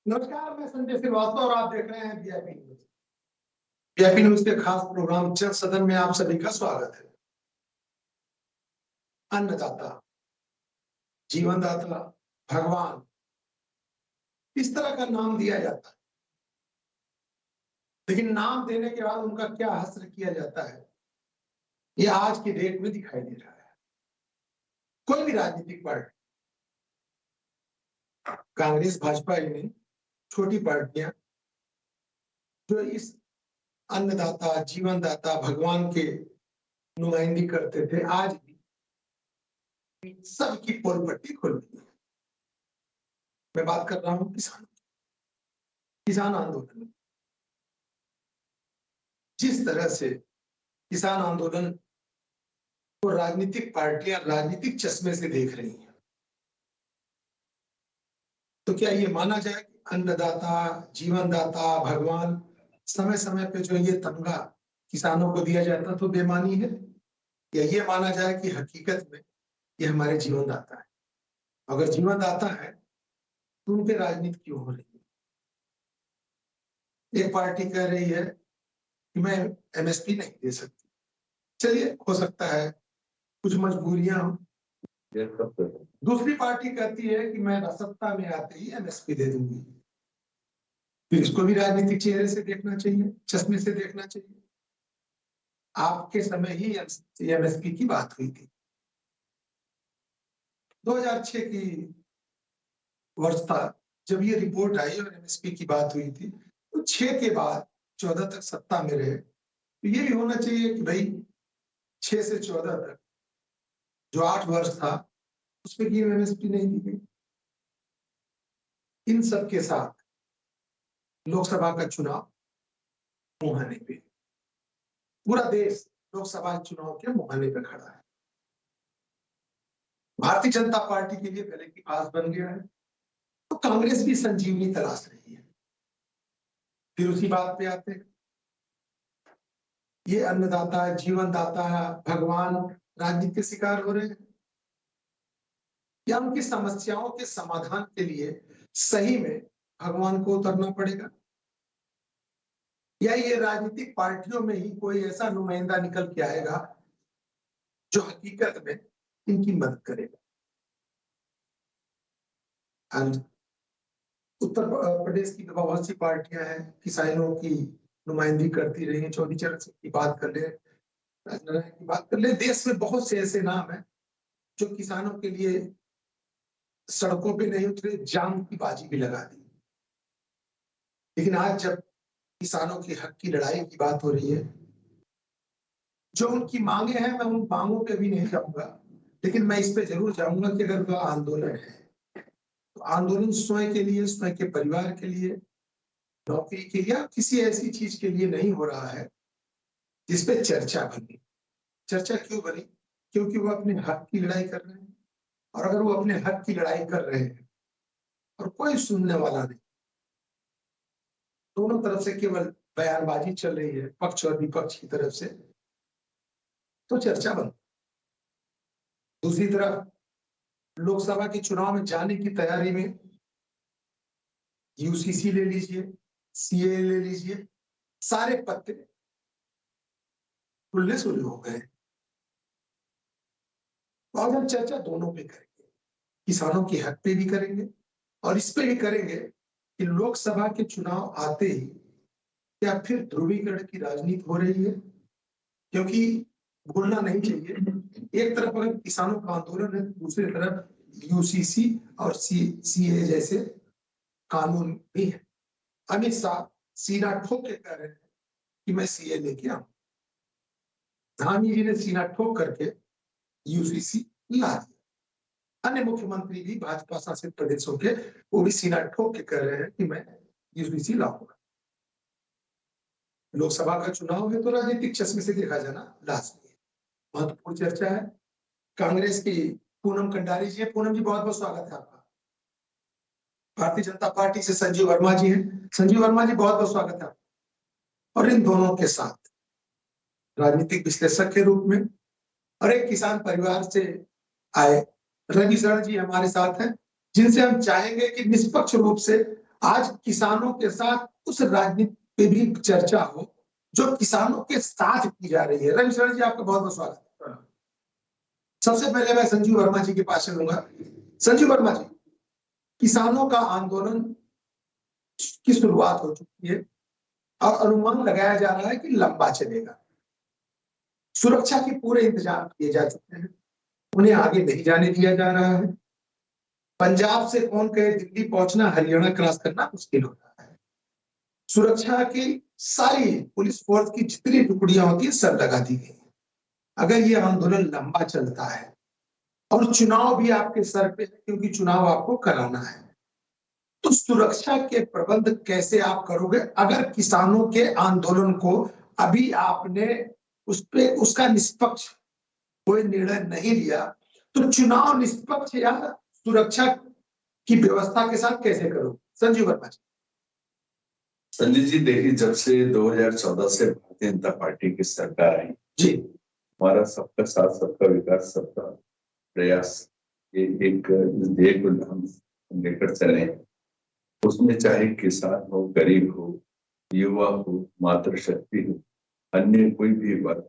नमस्कार, मैं संजय श्रीवास्तव और आप देख रहे हैं वीआईपी न्यूज। वीआईपी न्यूज के खास प्रोग्राम जन सदन में आप सभी का स्वागत है। अन्नदाता, जीवनदाता, भगवान, इस तरह का नाम दिया जाता है, लेकिन नाम देने के बाद उनका क्या हश्र किया जाता है, ये आज की डेट में दिखाई दे रहा है। कोई भी राजनीतिक पार्टी, कांग्रेस भाजपा ही नहीं, छोटी पार्टियां जो इस अन्नदाता, जीवनदाता, भगवान के नुमाइंदगी करते थे, आज भी सबकी पोल पट्टी खुल गई है। मैं बात कर रहा हूं किसान आंदोलन। जिस तरह से किसान आंदोलन को राजनीतिक पार्टियां राजनीतिक चश्मे से देख रही हैं, तो क्या ये माना जाए कि अन्नदाता, जीवनदाता, भगवान, समय समय पे जो ये तमगा किसानों को दिया जाता तो बेमानी है, या ये माना जाए कि हकीकत में ये हमारे जीवनदाता है? अगर जीवनदाता है तो उन पे राजनीति क्यों हो रही है? एक पार्टी कह रही है कि मैं एमएसपी नहीं दे सकती। चलिए, हो सकता है कुछ मजबूरियां हो। दूसरी पार्टी कहती है कि मैं सत्ता में आते ही एमएसपी दे दूंगी। फिर इसको भी राजनीतिक चेहरे से देखना चाहिए, चश्मे से देखना चाहिए। आपके समय ही एमएसपी की बात हुई थी। 2006 की वर्ष था जब ये रिपोर्ट आई और एमएसपी की बात हुई थी। तो 6 के बाद 14 तक सत्ता में रहे, तो ये भी होना चाहिए कि भाई 6 से 14 तक जो 8 वर्ष था उसमें की एमएसपी नहीं दी गई। इन सब के साथ लोकसभा का चुनाव मुहाने पे, पूरा देश लोकसभा चुनाव के मुहाने पे खड़ा है। भारतीय जनता पार्टी के लिए गले की फांस बन गया है, तो कांग्रेस भी संजीवनी तलाश रही है। फिर उसी बात पे आते हैं, ये अन्नदाता, जीवनदाता, भगवान राजनीति के शिकार हो रहे हैं, या उनकी समस्याओं के समाधान के लिए सही में भगवान को उतरना पड़ेगा, या ये राजनीतिक पार्टियों में ही कोई ऐसा नुमाइंदा निकल के आएगा जो हकीकत में इनकी मदद करेगा। उत्तर प्रदेश की बहुत सी पार्टियां हैं, किसानों की नुमाइंदगी करती रही हैं। चौधरी चरण सिंह की बात कर ले, राजनारायण की बात कर ले, देश में बहुत से ऐसे नाम हैं जो किसानों के लिए सड़कों पे नहीं उतरे, जान की बाजी भी लगा दी। लेकिन आज जब किसानों के हक की लड़ाई की बात हो रही है, जो उनकी मांगे हैं, मैं उन मांगों पे भी नहीं जाऊंगा, लेकिन मैं इस पे जरूर जाऊंगा कि अगर वह आंदोलन है तो आंदोलन स्वयं के लिए, स्वयं के परिवार के लिए, नौकरी के लिए, या किसी ऐसी चीज के लिए नहीं हो रहा है जिसपे चर्चा बनी। चर्चा क्यों बनी? क्योंकि वो अपने हक की लड़ाई कर रहे हैं, और अगर वो अपने हक की लड़ाई कर रहे हैं और कोई सुनने वाला नहीं, दोनों तरफ से केवल बयानबाजी चल रही है, पक्ष और विपक्ष की तरफ से, तो चर्चा बंद। दूसरी तरफ लोकसभा के चुनाव में जाने की तैयारी में यूसीसी ले लीजिए, सीए ले लीजिए, सारे पत्ते खुलने शुरू हो गए। और हम चर्चा दोनों पे करेंगे, किसानों के हक पे भी करेंगे और इस पे भी करेंगे कि लोकसभा के चुनाव आते ही क्या फिर ध्रुवीकरण की राजनीति हो रही है? क्योंकि भूलना नहीं चाहिए, एक तरफ अगर किसानों का आंदोलन है, दूसरी तरफ यूसीसी और सीए जैसे कानून भी है। अमित शाह सीना ठोक के कह रहे हैं कि मैं सीए लेके आऊं। धामी जी ने सीना ठोक करके यूसीसी ला दिया। अन्य मुख्यमंत्री भी भाजपा शासित प्रदेशों के, वो भी सीना ठोक के कह रहे हैं कि मैं यूसीसी लाऊंगा। लोकसभा का चुनाव है तो राजनीतिक चश्मे से देखा जाना लाजमी है। महत्वपूर्ण चर्चा है। कांग्रेस की पूनम कंडारी जी है। पूनम जी, बहुत बहुत स्वागत है आपका। भारतीय जनता पार्टी से संजीव वर्मा जी हैं। संजीव वर्मा जी, बहुत बहुत स्वागत है। और इन दोनों के साथ राजनीतिक विश्लेषक के रूप में और एक किसान परिवार से आए रवि शरण जी हमारे साथ हैं, जिनसे हम चाहेंगे कि निष्पक्ष रूप से आज किसानों के साथ उस राजनीति पे भी चर्चा हो जो किसानों के साथ की जा रही है। रविशरण जी, आपका बहुत बहुत स्वागत है। सबसे पहले मैं संजीव वर्मा जी के पास चलूंगा। संजीव वर्मा जी, किसानों का आंदोलन की शुरुआत हो चुकी है और अनुमान लगाया जा रहा है कि लंबा चलेगा। सुरक्षा के पूरे इंतजाम किए जा चुके हैं, उन्हें आगे नहीं जाने दिया जा रहा है। पंजाब से कौन कहे दिल्ली पहुंचना, हरियाणा क्रॉस करना मुश्किल हो रहा है। सुरक्षा की सारी पुलिस फोर्स की जितनी टुकड़ियां होती है सब लगा दी गई। अगर ये आंदोलन लंबा चलता है और चुनाव भी आपके सर पे है क्योंकि चुनाव आपको कराना है, तो सुरक्षा के प्रबंध कैसे आप करोगे? अगर किसानों के आंदोलन को अभी आपने उसका निष्पक्ष कोई निर्णय नहीं लिया, तो चुनाव निष्पक्ष या सुरक्षा की व्यवस्था के साथ कैसे करोगे? संजीव वर्मा जी। संजय जी, देखिए, जब से 2014 से भारतीय जनता पार्टी की सरकार आई जी, हमारा सबका साथ, सबका विकास, सबका प्रयास, ये एक ध्येय को हम लेकर चले। उसमें चाहे किसान हो, गरीब हो, युवा हो, मातृशक्ति हो, अन्य कोई भी वर्ग,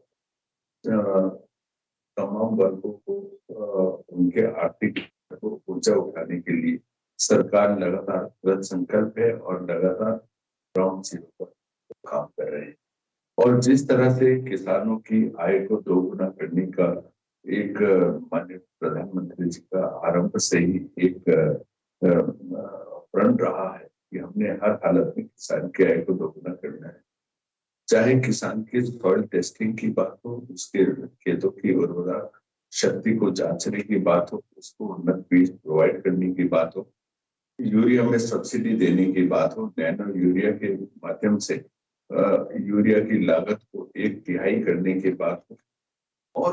तमाम वर्गों को उनके आर्थिक को ऊंचा उठाने के लिए सरकार लगातार कृत संकल्प है और लगातार ग्राउंड जीरो पर काम कर रहे हैं। और जिस तरह से किसानों की आय को दोगुना करने का एक माननीय प्रधानमंत्री जी का आरंभ से ही एक प्रण रहा है कि हमने हर हालत में किसान की आय को दोगुना करना है। चाहे किसान की सॉइल टेस्टिंग की बात हो, उसके खेतों की उर्वरा शक्ति को जांचने की बात हो, उसको उन्नत बीज प्रोवाइड करने की बात हो, यूरिया में सब्सिडी देने की बात हो, नैनो यूरिया के माध्यम से यूरिया की लागत को 1/3 करने की बात हो, और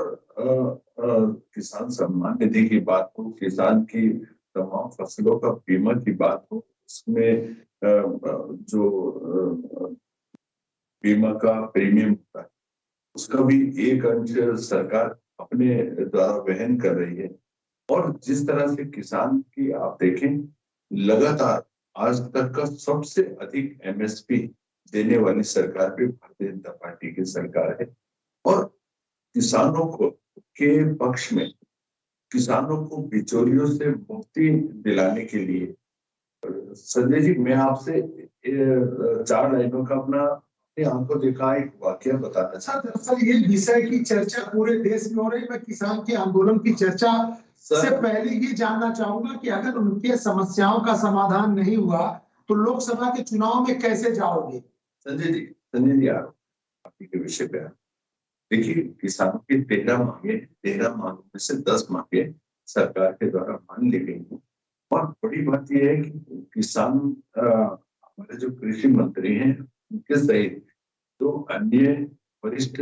किसान सम्मान निधि की बात हो, किसान की तमाम फसलों का बीमा की बात हो, उसमें जो बीमा का प्रीमियम होता है उसका भी एक अंश सरकार अपने द्वारा वहन कर रही है। और जिस तरह से किसान की आप देखें, लगातार आज तक का सबसे अधिक एमएसपी देने वाली सरकार भी भारतीय जनता पार्टी की सरकार है। और किसानों को के पक्ष में किसानों को बिचौलियों से मुक्ति दिलाने के लिए संजय जी, मैं आपसे 4 लाइनों का अपना आंखों देखा एक वाकया बताना चाहता हूं। दरअसल ये विषय की चर्चा पूरे देश में हो रही है। मैं किसान के आंदोलन की चर्चा से पहले ये जानना चाहूंगा कि अगर उनके समस्याओं का समाधान नहीं हुआ तो लोकसभा के चुनाव में कैसे जाओगे? संजय जी आपकी के विषय पे देखिए, किसानों की 13 मांगों में से 10 मांगे सरकार के द्वारा मान ली गई हैं। और बड़ी बात यह है कि किसान हमारे जो कृषि मंत्री हैं उनके सहित 2 अन्य वरिष्ठ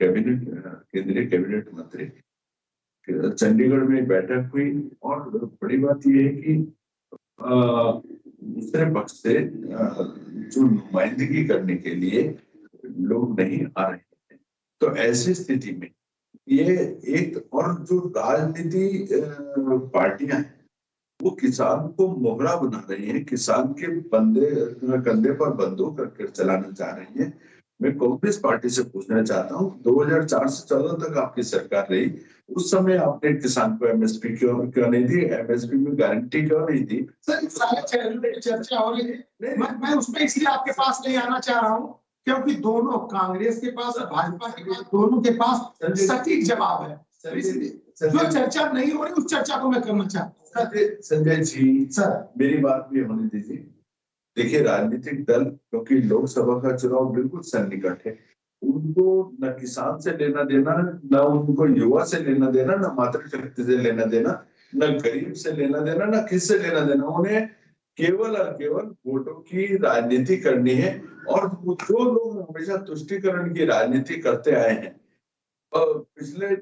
केंद्रीय कैबिनेट मंत्री चंडीगढ़ में बैठक हुई। और बड़ी बात यह है कि दूसरे पक्ष से जो नुमाइंदगी करने के लिए लोग नहीं आ रहे हैं, तो ऐसी स्थिति में ये एक और जो राजनीति पार्टियां हैं वो किसान को मोहरा बना रही हैं, किसान के कंधे पर बंदूक रखकर चलाना चाह रही हैं। मैं कांग्रेस पार्टी से पूछना चाहता हूँ, 2004 से 14 तक आपकी सरकार रही, उस समय आपने किसान को एमएसपी क्यों नहीं दी? एमएसपी में गारंटी क्यों नहीं दी? सर, चर्चा हो रही है, मैं उसमें इसलिए आपके पास नहीं आना चाह रहा हूँ क्योंकि दोनों, कांग्रेस के पास और भाजपा के पास, दोनों के पास सटीक जवाब है। जो चर्चा नहीं हो रही उस चर्चा को मैं करना चाहता हूँ। संजय जी सर, मेरी बात भी होने दीजिए। देखिए, राजनीतिक दल, क्योंकि लोकसभा का चुनाव बिल्कुल सन्निकट है, उनको न किसान से लेना देना, न उनको युवा से लेना देना, न मातृशक्ति से लेना देना, न गरीब से लेना देना, न किससे लेना देना। उन्हें केवल और केवल वोटों की राजनीति करनी है। और जो लोग हमेशा तुष्टीकरण की राजनीति करते आए हैं, पिछले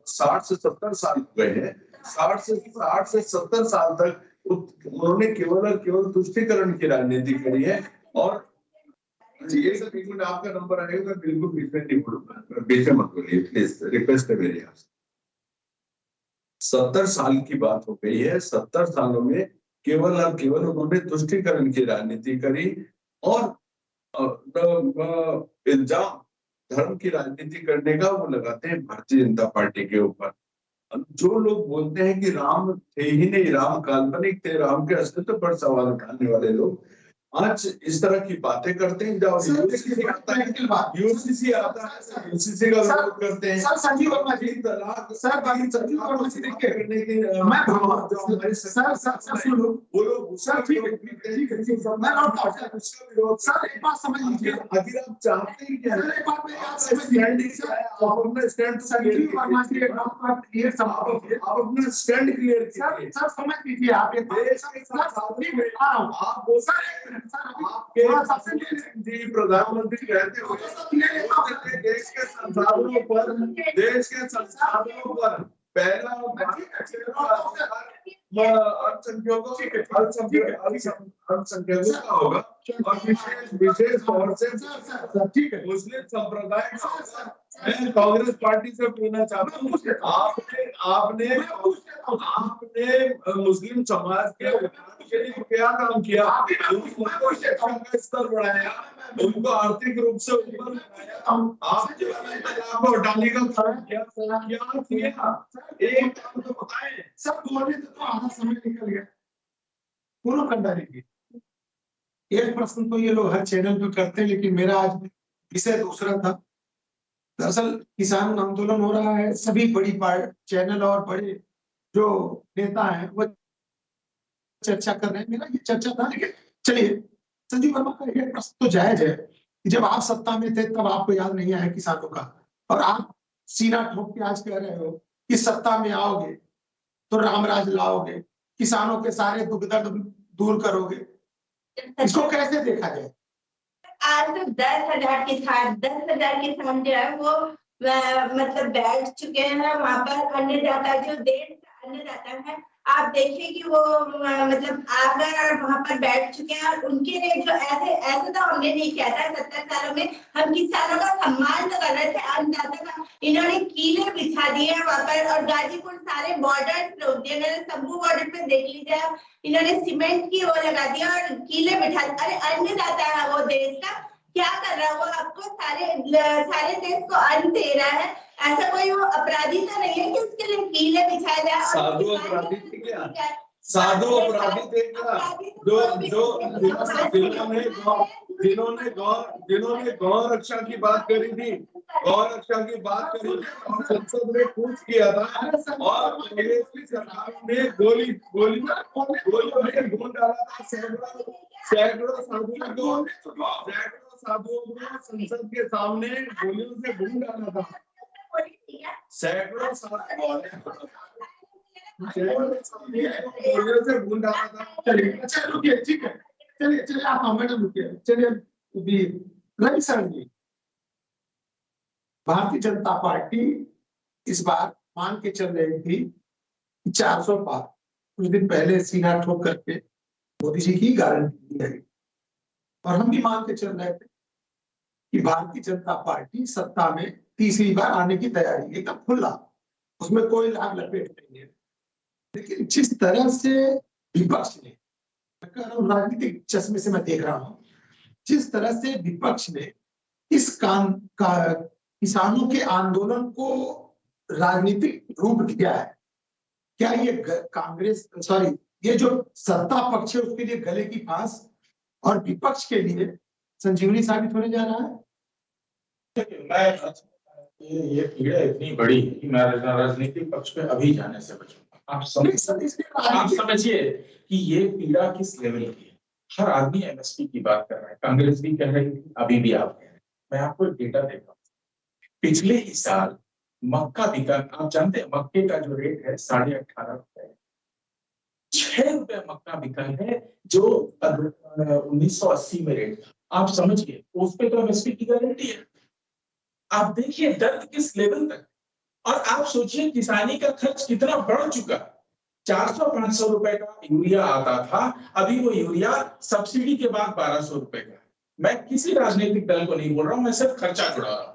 60 से 70 साल हो गए हैं, 60 से 70 साल तक उन्होंने केवल और केवल तुष्टीकरण की राजनीति करी है। और आपका नंबर आएगा, बिल्कुल बीच में नहीं बोलूंगा, बीच में मत बोलिए प्लीज, रिक्वेस्ट है मेरी आपसे। 70 साल की बात हो गई है। 70 सालों में केवल और केवल उन्होंने तुष्टीकरण की राजनीति करी और इल्जाम धर्म की राजनीति करने का वो लगाते हैं भारतीय जनता पार्टी के ऊपर। जो लोग बोलते हैं कि राम थे ही नहीं, राम काल्पनिक थे, राम के अस्तित्व पर सवाल उठाने वाले लोग आज इस तरह की बातें करते हैं। जब यूसीसी आता है, यूसीसी आता है, यूसीसी का विरोध करते हैं। सर संजीव वर्मा जी, तलाक सर संजीव वर्मा जी देखिए करने के मैं सर सुनो वो लोग सर ठीक है मैं लौट उसका विरोध। सर एक बात समझ लीजिए, आखिर आप चाहते हैं क्या? सर एक बात मेरी बात समझ लीजिए, आप अपना स्टैंड संजीव वर्मा जी एक बात क्लियर समझिए, आप अपना स्टैंड क्लियर कीजिए। सर समझ लीजिए आप एक देश के साथ आप वो आपके जी प्रधानमंत्री रहते हुए देश के संसाधनों पर पहला अल्पसंख्यकों का होगा और विशेष तौर से ठीक है मुस्लिम संप्रदाय का होगा। मैं कांग्रेस पार्टी से पूछना चाहता हूँ, आपने मुस्लिम समाज के विकास के लिए क्या काम किया? उनको शिक्षा का स्तर बढ़ाया, उनको आर्थिक रूप से ऊपर बनाया, आपने तलाक को हटाने का काम किया, क्या किया? एक काम तो बताएं। सब बोलने तो आधा समय निकल गया, पूरा कंधा देखिए। एक प्रश्न तो ये लोग हर चैनल पे करते हैं, लेकिन मेरा आज विषय दूसरा था। दरअसल किसान आंदोलन हो रहा है, सभी बड़ी चैनल और बड़े जो नेता हैं वो चर्चा कर रहे हैं। मेरा ये चर्चा था, लेकिन चलिए संजीव वर्मा का ये प्रश्न तो जायज है कि जब आप सत्ता में थे तब आपको याद नहीं आया किसानों का, और आप सीना ठोक के आज कह रहे हो कि सत्ता में आओगे तो रामराज लाओगे, किसानों के सारे दुख दर्द दूर करोगे। इसको कैसे देखा जाए? आज तो 10,000 किसान जो है वो मतलब बैठ चुके हैं वहां पर। अन्नदाता जो देश का अन्नदाता है, आप देखिए कि वो मतलब आकर वहां पर बैठ चुके हैं और उनके लिए जो ऐसे तो हमने नहीं किया था 70 सालों में। हम किसानों का सम्मान तो कर रहे थे, अन्नदाता का इन्होंने कीले बिछा दिए हैं वहां पर। और गाजीपुर सारे बॉर्डर रोक दिए, शंभू बॉर्डर पे देख लीजिए आप, इन्होंने सीमेंट की वो लगा दिया और कीले बिठा। अरे अन्नदाता है वो देश का, क्या कर रहा है वो? आपको सारे देश को अन्न दे रहा है, ऐसा कोई वो अपराधी तो नहीं है कि उसके लिए कीले बिछाया जाए। साधु अपराधी थे क्या? साधु अपराधी थे क्या? जिन्होंने गौ रक्षा की बात करी थी, गौ रक्षा की बात करी और संसद में कूच किया था, और कांग्रेस की सरकार ने गोली में घूम डाला था। सैकड़ों साधुओं को संसद के सामने गोलियों से घूम डाला था। सैकड़ों साधुओं गोलियों से घूम डाला था। चलिए अच्छा रुकिए, ठीक है, चलिए आप मैडम रुकिए। चलिए रवि सर जी, भारतीय जनता पार्टी इस बार मान के चल रही थी 400 पार। कुछ दिन पहले सीना ठोक करके मोदी जी की गारंटी दी गई, और हम भी मान के चल रहे थे कि भारतीय जनता पार्टी सत्ता में तीसरी बार आने की तैयारी, एकदम खुला, उसमें कोई लाभ लपेट नहीं है। लेकिन जिस तरह से विपक्ष ने, मैं कह रहा हूं राजनीतिक चश्मे से मैं देख रहा हूं, जिस तरह से विपक्ष ने इस किसानों के आंदोलन को राजनीतिक रूप दिया है, क्या ये कांग्रेस ये जो सत्ता पक्ष है उसके लिए गले की फांस और विपक्ष के लिए संजीवनी साबित होने जा रहा है? ये पीड़ा इतनी बड़ी कि मैं राजनीतिक पक्ष पे अभी जाने से बचूंगा। आप समझिए कि ये पीड़ा किस लेवल की है। हर आदमी एमएसपी की बात कर रहा है, कांग्रेस भी कह रही थी, अभी भी आप कह रहे हैं। मैं आपको एक डेटा देता हूँ। पिछले ही साल मक्का बिका, आप जानते हैं मक्के का जो रेट है 18.5 रुपए, 6 रुपए मक्का बिका है, जो 1980 में रेट था। आप समझिए उस पे तो एमएसपी की गारंटी है। आप देखिए दर्द किस लेवल तक, और आप सोचिए किसानी का खर्च कितना बढ़ चुका। 400-500 रुपए का यूरिया आता था, अभी वो यूरिया सब्सिडी के बाद 1200 रुपए का। मैं किसी राजनीतिक दल को नहीं बोल रहा हूं, मैं सिर्फ खर्चा जुड़ा रहा हूं।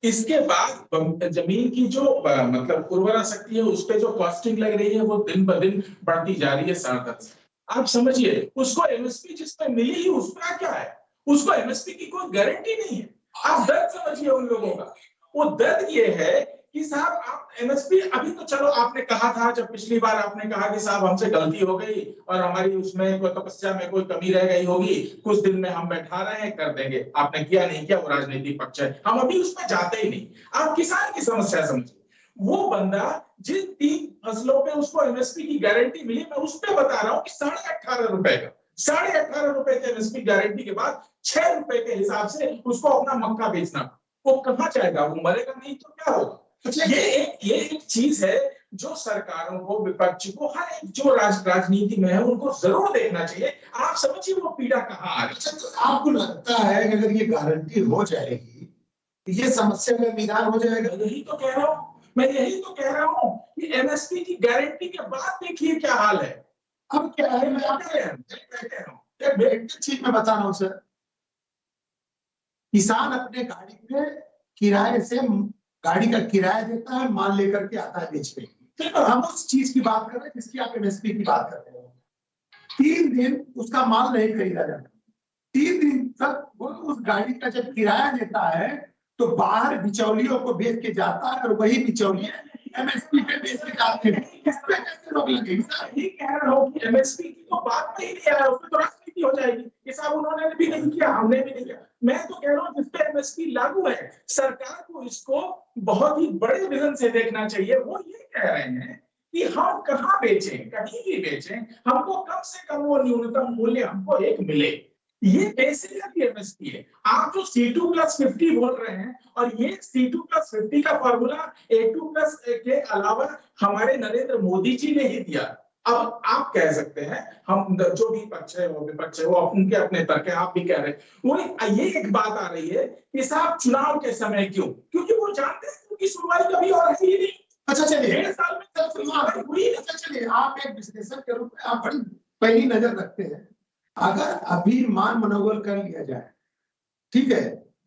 इसके बाद जमीन की जो मतलब उर्वरा शक्ति है, उस पर जो कॉस्टिंग लग रही है वो दिन ब दिन बढ़ती जा रही है 10.5। आप समझिए, उसको एमएसपी जिसमें मिली ही उसका क्या है, उसको एमएसपी की कोई गारंटी नहीं है। आप दर्द समझिए उन लोगों का। वो दर्द ये है कि साहब आप एमएसपी, अभी तो चलो आपने कहा था, जब पिछली बार आपने कहा कि साहब हमसे गलती हो गई और हमारी उसमें कोई तपस्या में कोई कमी रह गई होगी, कुछ दिन में हम बैठा रहे हैं, कर देंगे। आपने किया नहीं किया, वो राजनीतिक पक्ष है, हम अभी उसमें जाते ही नहीं। आप किसान की समस्या समझिए। वो बंदा जिन 3 फसलों पे उसको एमएसपी की गारंटी मिली, मैं उस पे बता रहा हूँ कि 18.5 रुपए का, 18.5 रुपए के एमएसपी गारंटी के बाद 6 रुपए के हिसाब से उसको अपना मक्का बेचना, वो कहाँ जाएगा? वो मरेगा नहीं तो क्या होगा? ये एक चीज है जो सरकारों को, विपक्ष को, हर एक जो राजनीति में है उनको जरूर देखना चाहिए। आप समझिए वो पीड़ा कहाँ आ रही है। तो आपको लगता है कि अगर ये गारंटी हो जाएगी तो ये समस्या का निदान हो जाएगा? यही तो कह रहा हूँ, मैं यही तो कह रहा हूँ कि एमएसपी की गारंटी के बाद देखिए क्या हाल है। अब क्या है, मैं आपको कह रहा हूँ एक चीज मैं बता रहा हूँ सर, किसान अपने गाड़ी पे किराए से, गाड़ी का किराया देता है, माल लेकर के आता है बेचने। हम उस चीज की बात कर रहे हैं जिसकी आप एमएसपी की बात कर रहे हो। 3 दिन उसका माल नहीं खरीदा जाता, 3 दिन तक वो उस गाड़ी का जब किराया देता है तो बाहर बिचौलियों को बेच के जाता है और वही बिचौलिए एमएसपी पे बेच के जाते हैं। इस पे कैसे रोक लगेगी? ये कह रहा हूँ कि एमएसपी की तो बात में ही नहीं आया, उसमें तो राजनीति हो जाएगी। ये सब उन्होंने भी नहीं किया, हमने भी नहीं किया। मैं तो कह रहा हूँ जिस पे एमएसपी लागू है, सरकार को इसको बहुत ही बड़े विजन से देखना चाहिए। वो ये कह रहे हैं कि हम कहाँ बेचें, कहीं भी बेचें, हमको कम से कम वो न्यूनतम मूल्य हमको एक मिले। ये बेसिकली एमएसपी है। आप जो C2+50 बोल रहे हैं, और ये C2+50 का फॉर्मूला A2+ के अलावा हमारे नरेंद्र मोदी जी ने ही दिया। अब आप कह सकते हैं, हम जो भी पक्ष है वो विपक्ष है, वो उनके अपने तर्क है, आप भी कह रहे हैं। वो ये एक बात आ रही है कि साहब चुनाव के समय क्यों? क्योंकि वो जानते हैं उनकी सुनवाई कभी और है ही नहीं। अच्छा चलिए, 1.5 साल में सुनवाई हुई। अच्छा चलिए, आप एक विश्लेषण के रूप में आप बड़ी पहली नजर रखते हैं। अगर अभी मान मनोबल कर लिया जाए, ठीक है,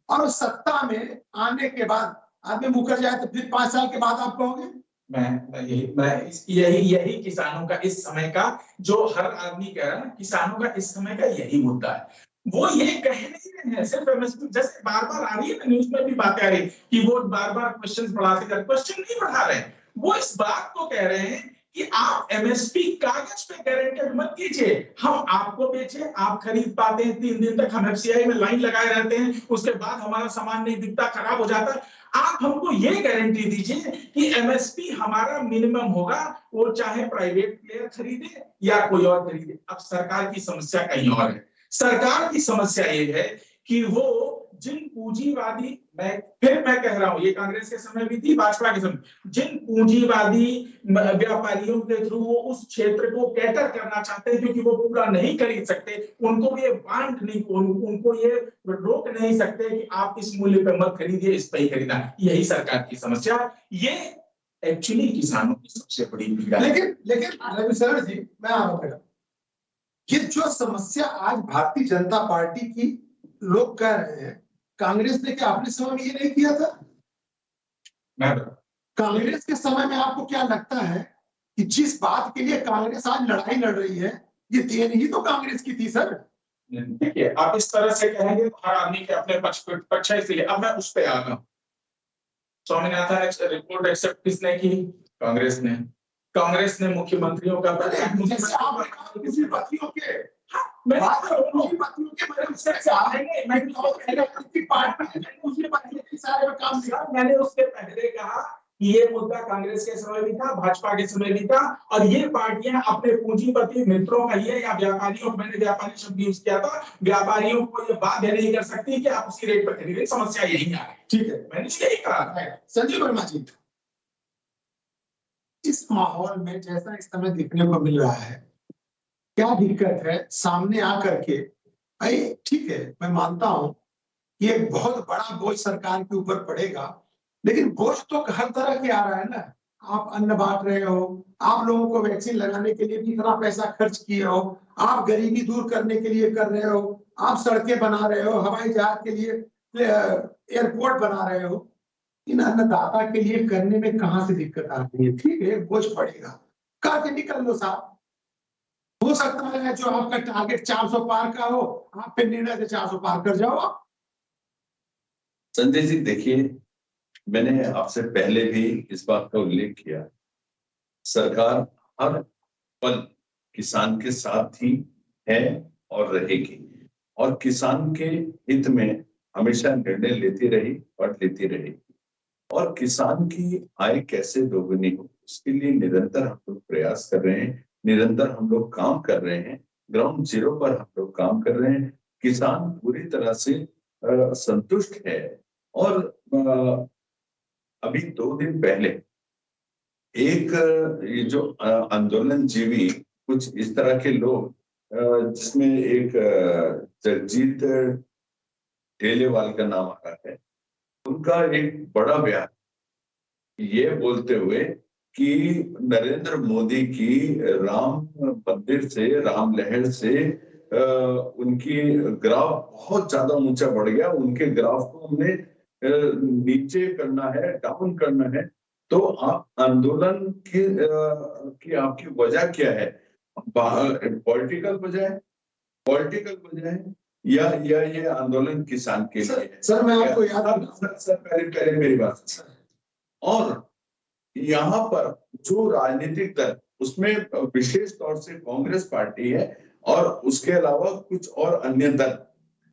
और सत्ता में आने के बाद आदमी मुकर जाए तो फिर 5 साल के बाद आप कहोगे? यही किसानों का इस समय का, जो हर आदमी कह रहा है ना, किसानों का इस समय का यही मुद्दा है। वो ये कह नहीं रहे हैं सिर्फ एमएसपी, जैसे बार बार आ रही है ना न्यूज में भी बातें आ रही कि वो बार बार क्वेश्चन बढ़ाते जा रहे, क्वेश्चन नहीं बढ़ा रहे हैं, वो इस बात को कह रहे हैं कि आप एमएसपी कागज पे गारंटेड मत कीजिए, हम आपको बेचे, आप खरीद पाते हैं, 3 दिन तक हम एफसीआई में लाइन लगाए रहते हैं, उसके बाद हमारा सामान नहीं दिखता, खराब हो जाता है। आप हमको ये गारंटी दीजिए कि एमएसपी हमारा मिनिमम होगा, वो चाहे प्राइवेट प्लेयर खरीदे या कोई और खरीदे। अब सरकार की समस्या कहीं और है। सरकार की समस्या ये है कि वो जिन पूंजीवादी, मैं कह रहा हूं, ये कांग्रेस के समय भी थी, भाजपा के समय, जिन पूंजीवादी व्यापारियों के थ्रू वो उस क्षेत्र को कैटर करना चाहते हैं, क्योंकि वो पूरा नहीं खरीद सकते, उनको ये बांट नहीं, उनको ये रोक नहीं सकते कि आप इस मूल्य पे मत खरीदिए, इस पे ही खरीदा। यही सरकार की समस्या, ये एक्चुअली किसानों की सबसे बड़ी पीड़ा है। लेकिन रविशंकर जी, मैं आपको ये जो समस्या आज भारतीय जनता पार्टी की लोग कह रहे हैं, कांग्रेस ने क्या अपने समय में ये नहीं किया था? कांग्रेस के समय में आपको क्या लगता है कि जिस बात के लिए कांग्रेस आज लड़ाई लड़ रही है, ये देन ही तो कांग्रेस की थी सर। देखिए, आप इस तरह से कहेंगे तो हर आदमी के अपने पक्ष है, इसलिए अब मैं उस पे आ गया। स्वामीनाथन रिपोर्ट एक्सेप्ट किसने की? कांग्रेस ने। कांग्रेस ने मुख्यमंत्रियों का मैंने उससे पहले कहा कि ये मुद्दा कांग्रेस के समय भी था, भाजपा के समय भी था, और ये पार्टियां अपने पूंजीपति मित्रों का ये, या व्यापारियों, मैंने व्यापारी शब्द यूज किया था, व्यापारियों को ये बाध्य नहीं कर सकती कि आप उसी रेट पर खरीदें। समस्या यही आ रही। ठीक है, मैंने यही कहा। संजीव वर्मा जी, इस माहौल में जैसा इस समय देखने को मिल रहा है, क्या दिक्कत है सामने आकर के? भाई ठीक है, मैं मानता हूं कि एक बहुत बड़ा बोझ सरकार के ऊपर पड़ेगा, लेकिन बोझ तो हर तरह के आ रहा है ना। आप अन्न बांट रहे हो, आप लोगों को वैक्सीन लगाने के लिए भी इतना पैसा खर्च किए हो, आप गरीबी दूर करने के लिए कर रहे हो, आप सड़कें बना रहे हो, हवाई जहाज के लिए एयरपोर्ट बना रहे हो। इन अन्नदाता के लिए करने में कहां से दिक्कत आ रही है? ठीक है, बोझ पड़ेगा, करके निकल लो साहब। हो सकता है जो आपका टारगेट 400 पार का हो, आप पे निर्णय से 400 पार कर जाओ आप। संजय जी देखिए, मैंने आपसे पहले भी इस बात का उल्लेख किया, सरकार हर पल किसान के साथ ही है और रहेगी, और किसान के हित में हमेशा निर्णय लेती रही और लेती रहेगी, और किसान की आय कैसे दोगुनी हो उसके लिए निरंतर हम लोग प्रयास कर रहे हैं, निरंतर हम लोग काम कर रहे हैं, ग्राउंड जीरो पर हम लोग काम कर रहे हैं। किसान पूरी तरह से संतुष्ट है, और अभी 2 दिन पहले एक ये जो आंदोलन जीवी कुछ इस तरह के लोग, जिसमें एक जगजीत ढेलेवाल का नाम आ रहा है, उनका एक बड़ा बयान ये बोलते हुए कि नरेंद्र मोदी की राम मंदिर से, राम लहर से उनकी ग्राफ बहुत ज्यादा ऊंचा बढ़ गया, उनके ग्राफ को हमने नीचे करना है, डाउन करना है। तो आप आंदोलन की आपकी वजह क्या है? पॉलिटिकल वजह है या ये आंदोलन किसान के लिए है? सर मैं आपको याद सर पहले मेरी बात। और यहाँ पर जो राजनीतिक दल, उसमें विशेष तौर से कांग्रेस पार्टी है और उसके अलावा कुछ और अन्य दल,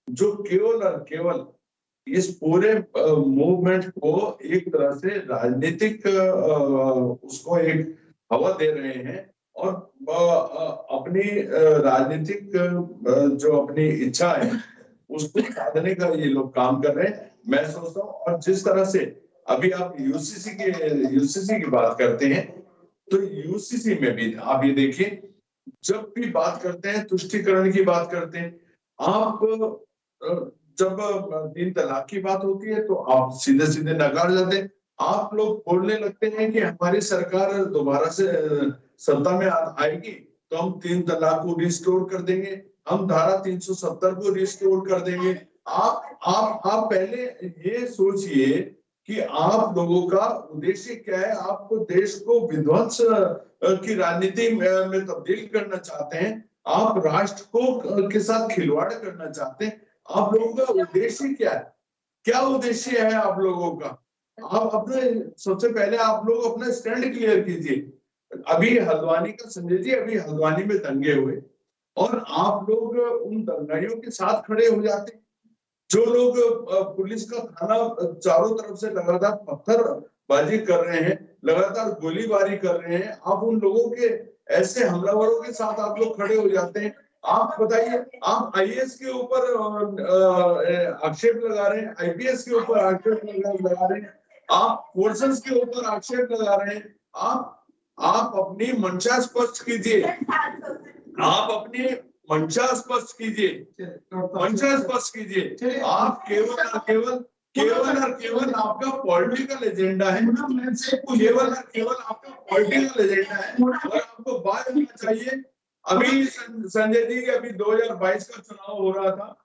जो केवल और केवल इस पूरे मूवमेंट को एक तरह से राजनीतिक उसको एक हवा दे रहे हैं, और अपनी राजनीतिक जो अपनी इच्छा है उसको साधने का ये लोग काम कर रहे हैं, मैं सोचता हूँ। और जिस तरह से अभी आप यूसीसी की बात करते हैं, तो यूसीसी में भी आप ये देखिए, जब भी बात करते हैं तुष्टीकरण की बात करते हैं, आप जब 3 तलाक की बात होती है तो आप सीधे सीधे नकार जाते हैं। आप लोग बोलने लगते हैं कि हमारी सरकार दोबारा से सत्ता में आएगी तो हम 3 तलाक को रिस्टोर कर देंगे, हम धारा 370 को रिस्टोर कर देंगे। आप पहले ये सोचिए कि आप लोगों का उद्देश्य क्या है? आपको देश को विध्वंस की राजनीति में तब्दील करना चाहते हैं, आप राष्ट्र को के साथ खिलवाड़ करना चाहते हैं। आप लोगों का उद्देश्य क्या है? क्या उद्देश्य है आप लोगों का? आप अपने सबसे पहले आप लोग अपना स्टैंड क्लियर कीजिए। अभी हल्द्वानी का संजय जी, अभी हल्द्वानी में दंगे हुए और आप लोग उन दंगाइयों के साथ खड़े हो जाते हैं। जो लोग पुलिस का थाना चारों तरफ से लगातार पत्थरबाजी कर रहे हैं, लगातार गोलीबारी कर रहे हैं, आप उन लोगों के ऐसे हमलावरों के साथ आप लोग खड़े हो जाते हैं। आप बताइए, आप आईएएस के ऊपर आक्षेप लगा रहे हैं, आईपीएस के ऊपर आक्षेप लगा रहे हैं, आप फोर्सेस के ऊपर आक्षेप लगा रहे हैं। आप अपनी मंशा स्पष्ट कीजिए, आप अपनी मंशा स्पष्ट कीजिए, मंशा स्पष्ट कीजिए। आप केवल आपका पॉलिटिकल एजेंडा है, केवल आपका पॉलिटिकल एजेंडा है, और आपको बात होना चाहिए। अभी संजय जी, अभी 2022 का चुनाव हो रहा था,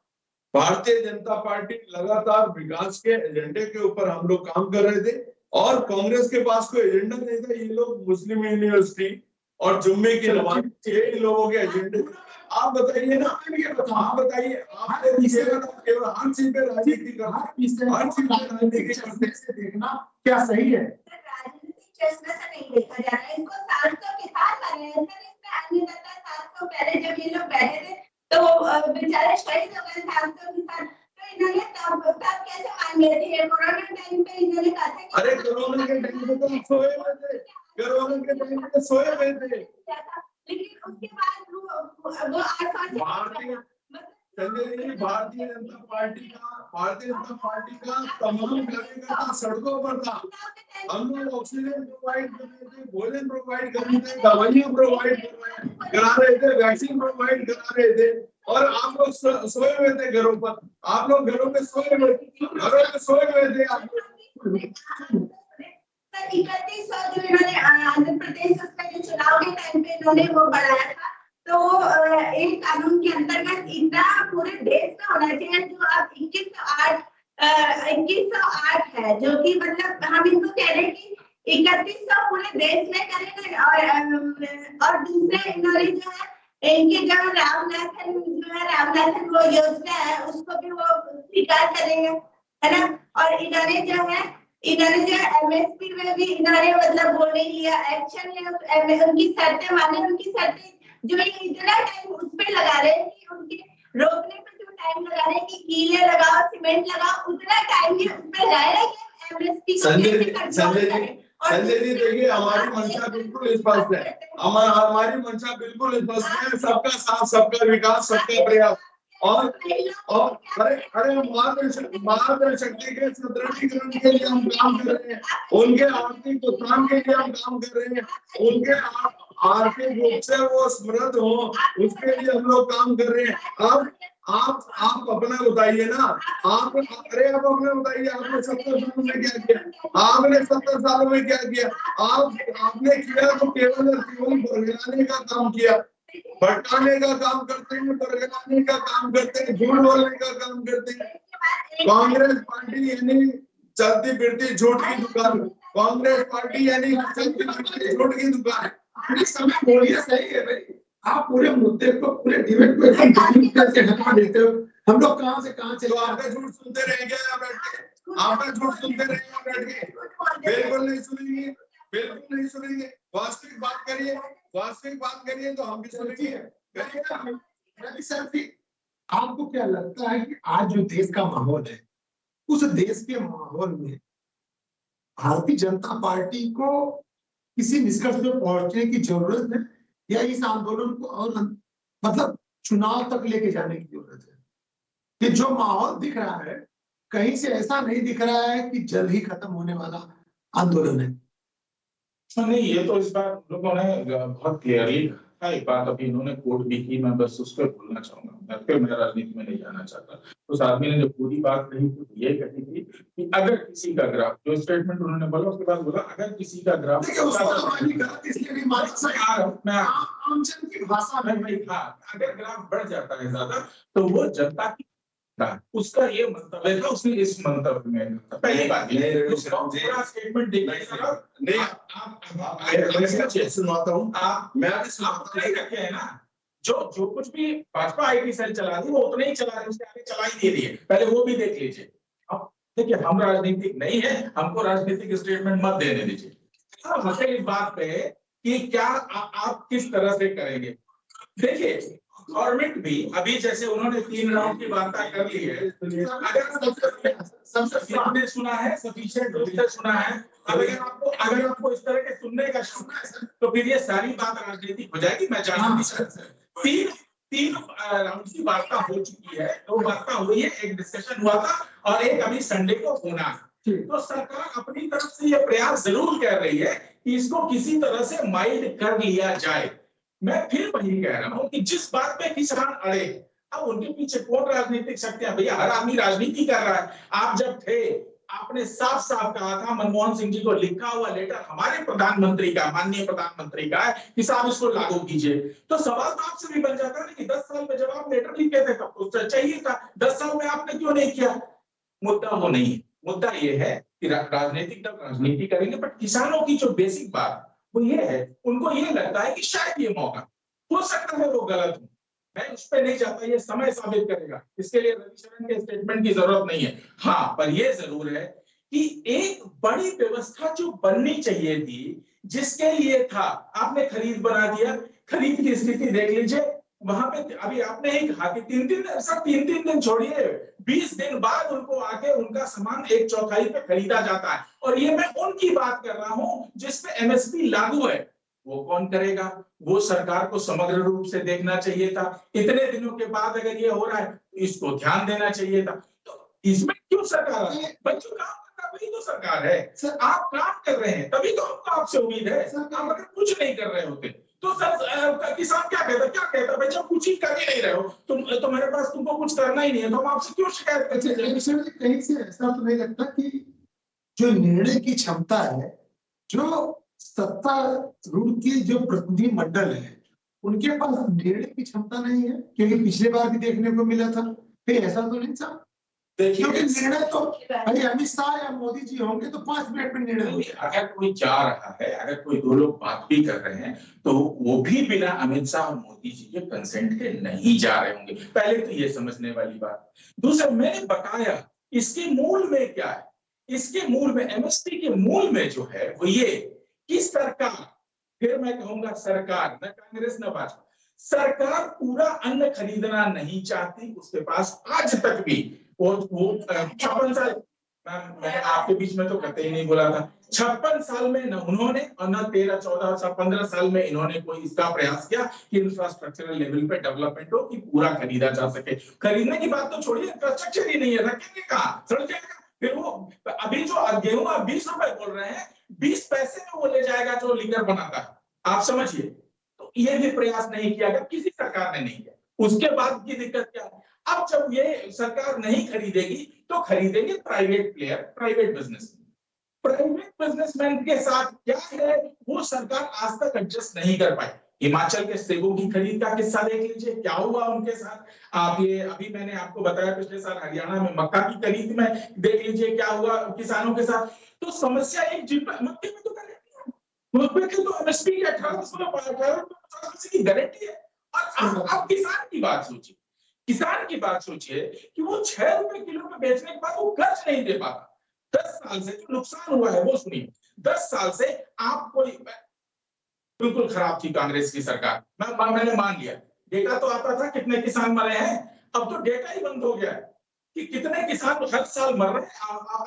भारतीय जनता पार्टी लगातार विकास के एजेंडे के ऊपर हम लोग काम कर रहे थे, और कांग्रेस के पास कोई एजेंडा नहीं था। ये लोग मुस्लिम यूनिवर्सिटी और जुम्मे की नमाज, ये लोगों के एजेंडे। आप बताइए ना, आप बताइए, आपने केवल हर चीज पे राजनीति करना, हर चीज राजनीति करने से देखना क्या सही है? राजनीतिक चेष्टा से नहीं देखा जा रहा है, इनको 700 के साथ आ रहे हैं सर। इसमें अन्नदाता 700 पहले जब ये लोग बैठे थे तो बेचारे शहीद हो गए 700 के साथ, तो इन्होंने तब कैसे मान लिए थे? कोरोना टाइम पे इन्होंने कहा था कि अरे कोरोना के टाइम पे तो सोए हुए थे, कोरोना के टाइम पे सोए हुए थे, लेकिन उसके बाद वो आसपास भारतीय जनता पार्टी का तमाम कार्यकर्ता सड़कों पर था। हम लोग ऑक्सीजन प्रोवाइड कर रहे थे, भोजन प्रोवाइड कर रहे थे, दवाइयां प्रोवाइड करा रहे थे, वैक्सीन प्रोवाइड करा रहे थे, और आप लोग सोए हुए थे घरों पर। आप लोग घरों में सोए हुए थे। आप लोग 31 जो इन्होंने आंध्र प्रदेश उसका जो चुनाव के टाइम पे इन्होंने वो बढ़ाया था, तो एक कानून के अंतर्गत इतना पूरे देश में होना चाहिए, जो अब 2108 है, जो कि मतलब हम इनको कह रहे हैं कि 3100 पूरे देश में करेंगे, और दूसरे इन्होंने जो है इनकी जो रामनाथन जो है रामनाथन वो योजना है उसको भी वो स्वीकार करेंगे, है ना। और इन्होंने जो एमएसपी में भी इन्होंने मतलब वो नहीं लिया, एक्शन लिया, उनकी शर्तें माने, उनकी शर्तें जो ये इतना टाइम उस पे लगा रहे हैं कि उनके रोकने पे जो टाइम लगा रहे हैं कि कीले लगाओ सीमेंट लगाओ, उतना टाइम ये उस पे लगाया कि एमएसपी को कैसे कंट्रोल करें। संजय जी देखिए, हमारी मंशा बिल्कुल स्पष्ट है, हमारी मंशा बिल्कुल स्पष्ट है, सबका साथ, सबका विकास, सबका प्रयास। और अरे मातृ शक्ति के सुदृढ़ीकरण के लिए हम काम कर रहे हैं, उनके आर्थिक उत्थान के लिए हम काम कर रहे हैं, उनके आर्थिक रूप से वो समृद्ध हो उसके लिए हम लोग काम कर रहे हैं। अब आप अपना बताइए ना, आप अपना बताइए, आपने 70 सालों में क्या किया? आपने 70 सालों में क्या किया? आपने किया तो केवल बरगलाने का काम किया, भटकाने का काम करते हैं, बरगलाने का काम करते हैं, झूठ बोलने का काम करते हैं। कांग्रेस पार्टी यानी चलती फिरती झूठ की दुकान, कांग्रेस पार्टी यानी चलती फिरती झूठ की दुकान। समय बोलिए, सही है भाई, आप पूरे मुद्दे को, पूरे डिबेट को कैसे हटा देते हो? हम लोग कहां से कहां चले? तो आपका झूठ सुनते रहेंगे यहाँ बैठ के, आपका झूठ सुनते रहेंगे यहाँ बैठ के? बिल्कुल नहीं सुनेंगे, बिल्कुल नहीं सुनेंगे। वास्तविक बात करिए, वास्तविक बात करिए तो हम भी सुनेंगे। आपको क्या लगता है कि आज जो देश का माहौल है, उस देश के माहौल में भारतीय जनता पार्टी को किसी निष्कर्ष पे पहुंचने की जरूरत है, या इस आंदोलन को और मतलब चुनाव तक लेके जाने की जरूरत है? कि जो माहौल दिख रहा है कहीं से ऐसा नहीं दिख रहा है कि जल्द ही खत्म होने वाला आंदोलन है। नहीं, ये तो इस बार लोगों ने बहुत क्लियरली कहा, एक बात अभी इन्होंने कोट भी की, मैं बस उस पर बोलना चाहूंगा, फिर मैं राजनीति में नहीं जाना चाहता। उस आदमी ने जो पूरी बात कही तो ये कही थी कि अगर किसी का ग्राफ, जो स्टेटमेंट उन्होंने बोला उसके बाद बोला अगर किसी का ग्राफ, अगर ग्राफ बढ़ जाता है ज्यादा तो वो जनता की, उसका ये मंतव्य था, उसने इस मंतव्य में पहली बात स्टेटमेंट सुनाता हूँ, मैं रखे है ना, जो कुछ भी भाजपा आईटी सेल चला दी वो उतना ही चला रही, उसके आगे चला ही नहीं रही है, पहले वो भी देख लीजिए। अब देखिए, हम राजनीतिक नहीं है, हमको राजनीतिक स्टेटमेंट मत देने दीजिए। हम इस बात पे कि क्या आप किस तरह से करेंगे। देखिए, गवर्नमेंट भी अभी जैसे उन्होंने 3 राउंड की वार्ता कर ली है, अगर आपने सुना है, सफिशिएंट रूप से सुना है, अगर आपको इस तरह के सुनने का शौक है तो फिर ये सारी बात राजनीतिक हो जाएगी। मैं जानता हूं 3 राउंड की वार्ता हो चुकी है, 2 वार्ता हुई है, एक डिस्कशन हुआ था और एक अभी संडे को होना। तो सरकार अपनी तरफ से ये प्रयास जरूर कर रही है कि इसको किसी तरह से माइल्ड कर लिया जाए। मैं फिर वही कह रहा हूं कि जिस बात पे किसान अड़े, अब उनके पीछे कौन राजनीतिक शक्तियां, भैया हर आदमी राजनीति कर रहा है। आप जब थे आपने साफ साफ कहा था, मनमोहन सिंह जी को लिखा हुआ लेटर हमारे प्रधानमंत्री का, माननीय प्रधानमंत्री का है कि साहब इसको लागू कीजिए। तो सवाल तो आपसे भी बन जाता है कि 10 साल में जब आप लेटर लिखे थे तब तो चाहिए था, 10 साल में आपने क्यों नहीं किया? मुद्दा वो नहीं है, मुद्दा ये है कि राजनीतिक दल राजनीति करेंगे, बट किसानों की जो बेसिक बात वो ये है, उनको ये लगता है कि शायद ये मौका हो सकता है वो गलत हो। मैं उस पर नहीं चाहता, ये समय साबित करेगा, इसके लिए रविशरण के स्टेटमेंट की जरूरत नहीं है। हाँ, पर ये जरूर है कि एक बड़ी व्यवस्था जो बननी चाहिए थी, जिसके लिए था, आपने खरीद बना दिया। खरीद की स्थिति देख लीजिए, वहां पे अभी आपने ही कहा कि 3 दिन छोड़िए, 20 दिन बाद उनको आके उनका सामान 1/4 पे खरीदा जाता है। और ये मैं उनकी बात कर रहा हूं जिसपे एमएसपी लागू है। वो कौन करेगा? वो सरकार को समग्र रूप से देखना चाहिए था। इतने दिनों के बाद अगर ये हो रहा है तो इसको ध्यान देना चाहिए था। तो इसमें क्यों सरकार बच्चों काम करता, वही तो सरकार है। सर आप काम कर रहे हैं तभी तो हमको आपसे उम्मीद है। आप अगर कुछ नहीं कर रहे होते तो सर किसान क्या कहता भाई, जब कुछ ही कर ही नहीं रहे हो तो मेरे पास तुमको कुछ करना ही नहीं है, तो हम आपसे क्यों शिकायत करते हैं? कहीं से ऐसा तो नहीं लगता कि जो निर्णय की क्षमता है, जो सत्तारूढ़ की जो प्रतिनिधि मंडल है, उनके पास निर्णय की क्षमता नहीं है? क्योंकि पिछले बार भी देखने को मिला था, फिर ऐसा तो नहीं था क्योंकि देखिए निर्णय तो भाई अमित शाह या मोदी जी होंगे तो 5 मिनट में निर्णय हो जाएगा। अगर कोई जा रहा है, अगर कोई दो लोग बात भी कर रहे हैं तो वो भी बिना अमित शाह और मोदी जी के कंसेंट के नहीं जा रहे होंगे। पहले तो ये समझने वाली बात। दूसरा, मैंने बताया इसके मूल में क्या है। इसके मूल में, एमएसपी के मूल में जो है वो ये कि सरकार, फिर मैं कहूंगा सरकार, न कांग्रेस न भाजपा, सरकार पूरा अन्न खरीदना नहीं चाहती। उसके पास आज तक भी वो 56 साल, मैंने आपके बीच में तो कतई नहीं बोला था, 56 साल में न उन्होंने और न 13, 14, 15 साल में इन्होंने कोई इसका प्रयास किया कि इंफ्रास्ट्रक्चरल लेवल पे डेवलपमेंट हो, कि पूरा खरीदा जा सके। खरीदने की बात तो छोड़िए, इंफ्रास्ट्रक्चर ही नहीं है, रखेंगे कहाँ, सड़ जाएगा। फिर वो अभी जो गेहूं आप 20 रुपए बोल रहे हैं, 20 पैसे में वो ले जाएगा जो लीकर बनाता है, आप समझिए। तो ये भी प्रयास नहीं किया गया, किसी सरकार ने नहीं किया। उसके बाद की दिक्कत क्या है, अब जब ये सरकार नहीं खरीदेगी तो खरीदेंगे private player, private businessman. Private businessman के साथ क्या है, वो सरकार आज तक एडजस्ट नहीं कर पाई। हिमाचल के सेबों की खरीद का किस्सा देख लीजिए, क्या हुआ उनके साथ। आप ये अभी मैंने आपको बताया, पिछले साल हरियाणा में मक्का की खरीद में देख लीजिए क्या हुआ किसानों के साथ। तो समस्या एक मक्के में तो गारंटी तो एमएसपी की 18% की गारंटी है। और आप किसान की बात सोचिए, किसान की बात सोचिए कि वो 6 रुपए किलो में बेचने के बाद वो कर्ज नहीं दे पाता। 10 साल से जो नुकसान हुआ है वो सुनिए। 10 साल से आप कोई, बिल्कुल खराब थी कांग्रेस की सरकार, मैंने मान लिया। डेटा तो आता था कितने किसान मरे हैं, अब तो डेटा ही बंद हो गया है कि कितने किसान हर साल मर रहे हैं।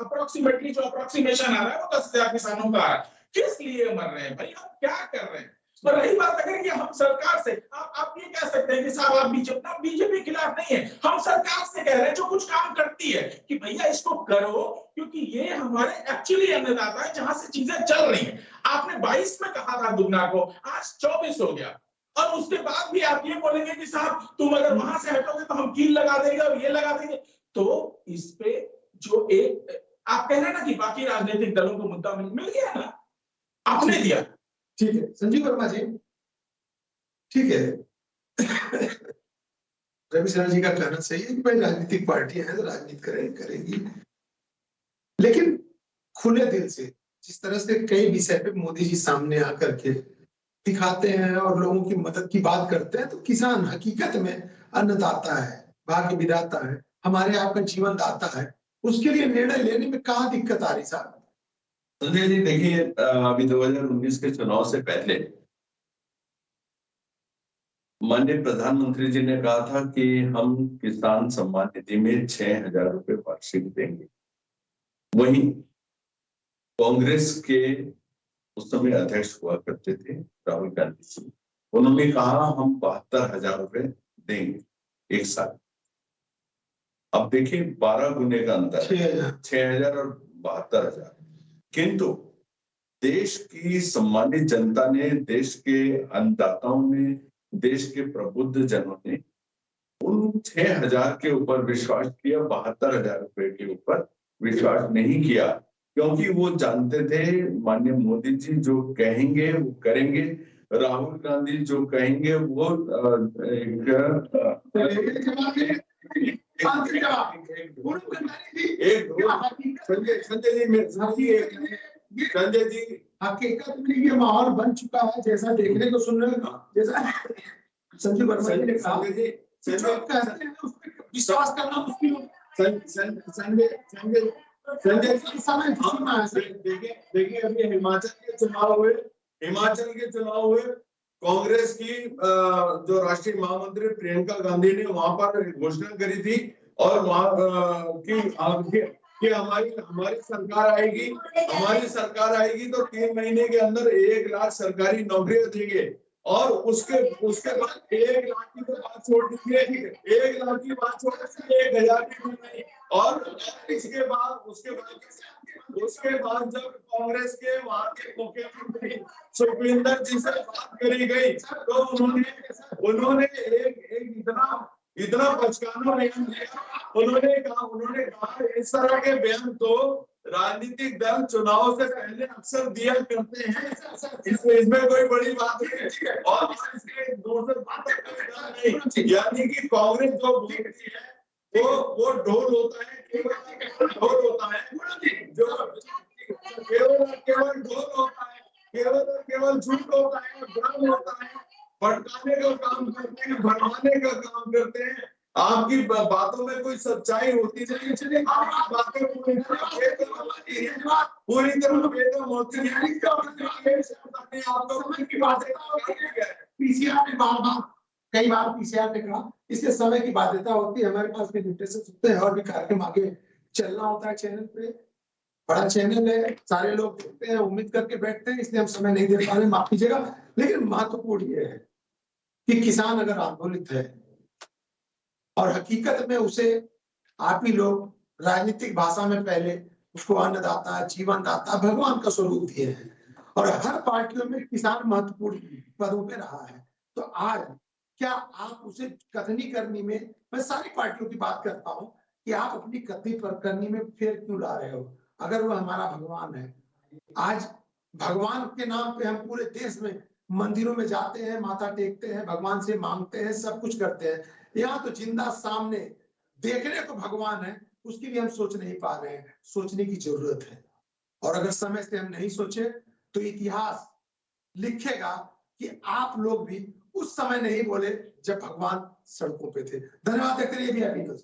अप्रोक्सीमेटली जो अप्रोक्सीमेशन आ रहा है वो 10,000 किसानों का आ रहा है। किस लिए मर रहे हैं भाई, हम क्या कर रहे हैं। पर रही बात अगर कि हम सरकार से, आप ये कह सकते हैं कि साहब आप बीजेपी के खिलाफ नहीं है, हम सरकार से कह रहे हैं जो कुछ काम करती है कि भैया इसको करो, क्योंकि ये हमारे एक्चुअली अन्नदाता है जहां से चीजें चल रही हैं। आपने 22 में कहा था दुगना को, आज 24 हो गया, और उसके बाद भी आप ये बोलेंगे कि साहब तुम अगर वहां से हटोगे तो हम कील लगा देंगे और ये लगा देंगे। तो इस पे जो एक आप कह रहे हैं ना कि बाकी राजनीतिक दलों को मुद्दा मिल गया ना, आपने दिया। ठीक है संजीव वर्मा जी, ठीक है। रवि शर्मा जी का कहना सही है कि भाई राजनीतिक पार्टियां हैं तो राजनीति करेंगी, लेकिन खुले दिल से जिस तरह से कई विषय पे मोदी जी सामने आकर के दिखाते हैं और लोगों की मदद की बात करते हैं, तो किसान हकीकत में अन्नदाता है, भाग्य विधाता है, हमारे आपका जीवन दाता है। उसके लिए निर्णय लेने में कहाँ दिक्कत आ रही साहब? संजय जी देखिए, अभी 2019 के चुनाव से पहले माननीय प्रधानमंत्री जी ने कहा था कि हम किसान सम्मान निधि में 6,000 रुपए वार्षिक देंगे। वहीं कांग्रेस के उस समय अध्यक्ष हुआ करते थे राहुल गांधी जी, उन्होंने कहा हम 72,000 रुपए देंगे एक साल। अब देखिए 12 गुने का अंतर, 6,000 और 72,000। किंतु देश की सम्मानित जनता ने, देश के अन्नदाताओं ने, देश के प्रबुद्ध जनों ने उन 6,000 के ऊपर विश्वास किया, 72,000 रुपए के ऊपर विश्वास नहीं किया, क्योंकि वो जानते थे माननीय मोदी जी जो कहेंगे वो करेंगे, राहुल गांधी जो कहेंगे वो संजय जी हकीकत में ये माहौल बन चुका है जैसा देखने को सुनने जैसा संजीव वर्मा जी ने कहा, विश्वास करना मुश्किल देखिए अभी हिमाचल के चुनाव हुए, कांग्रेस की जो राष्ट्रीय महामंत्री प्रियंका गांधी ने वहां पर घोषणा करी थी और वहां कि हमारी सरकार आएगी तो 3 महीने के अंदर 1 लाख सरकारी नौकरियां देंगे। और उसके बाद 1 लाख की तो बात छोड़ दीजिए, 1 लाख की बात छोड़ दीजिए, 1,000 की नहीं। और उसके बाद जब कांग्रेस के वहां के मुख्यमंत्री सुखविंदर जी से बात करी गई तो उन्होंने एक इतना बचकाना बयान दिया। उन्होंने कहा इस तरह के बयान तो राजनीतिक दल चुनाव से पहले अक्सर दिया करते हैं, इसमें कोई बड़ी बात नहीं है। और इसके दूसरे बात नहीं, यानी कि कांग्रेस जो बोलती है वो ढोल होता है, केवल ढोल होता है जो केवल ढोल होता है, केवल झूठ होता है, भ्रम होता है, भटकाने का काम करते हैं, भरमाने का काम करते हैं। आपकी बातों में कोई सच्चाई होती नहीं, इसलिए आपकी बातें पूरी तरह बेदम होती है। आपको की बातें पीसीआर ने बार-बार कई बार पीसीआर ने कहा इससे समय की बाध्यता होती है, हमारे पास भी लिमिटेशन होते हैं और भी कार्यक्रम आगे चलना होता है। चैनल पे बड़ा चैनल है, सारे लोग देखते हैं, उम्मीद करके बैठते हैं, इसलिए हम समय नहीं दे पा रहे, माफ कीजिएगा। लेकिन महत्वपूर्ण ये है कि किसान अगर आंदोलित है और हकीकत में उसे आप ही लोग राजनीतिक भाषा में पहले उसको अन्नदाता, जीवनदाता, भगवान का स्वरूप दिए हैं और हर पार्टियों में किसान महत्वपूर्ण पदों पे रहा है। तो आज क्या आप उसे कथनी करनी में, मैं सारी पार्टियों की बात करता हूं कि आप अपनी कथनी पर करनी में फेर क्यों ला रहे हो? अगर वो हमारा भगवान है, आज भगवान के नाम पे हम पूरे देश में मंदिरों में जाते हैं, माथा टेकते हैं, भगवान से मांगते हैं, सब कुछ करते हैं। यहाँ तो जिंदा सामने देखने को भगवान है, उसकी भी हम सोच नहीं पा रहे हैं। सोचने की जरूरत है और अगर समय से हम नहीं सोचे तो इतिहास लिखेगा कि आप लोग भी उस समय नहीं बोले जब भगवान सड़कों पे थे। धन्यवाद। देखते रहिए VIP न्यूज़।